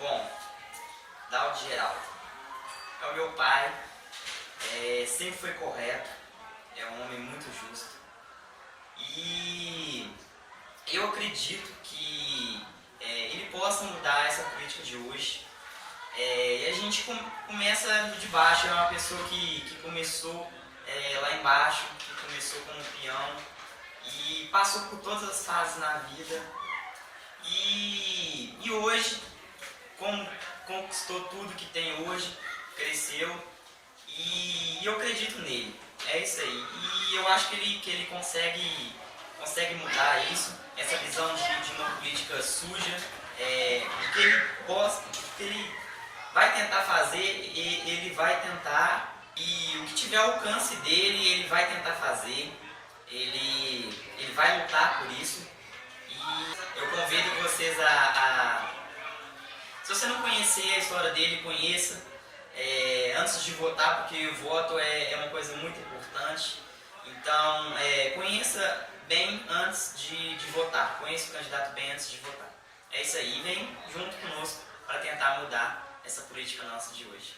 Bom, Daudi Geraldo é o meu pai, sempre foi correto, é um homem muito justo e eu acredito que ele possa mudar essa política de hoje. E a gente começa de baixo, é uma pessoa que começou lá embaixo, que começou como peão e passou por todas as fases na vida e hoje conquistou tudo que tem hoje, cresceu e eu acredito nele. É isso aí. E eu acho que ele consegue mudar isso, essa visão de uma política suja, que ele vai tentar fazer, ele vai tentar, e o que tiver ao alcance dele, ele vai tentar fazer, ele vai lutar por isso. E eu convido vocês se você não conhecer a história dele, conheça antes de votar, porque o voto é uma coisa muito importante. Então, conheça bem antes de votar, conheça o candidato bem antes de votar. É isso aí, vem junto conosco para tentar mudar essa política nossa de hoje.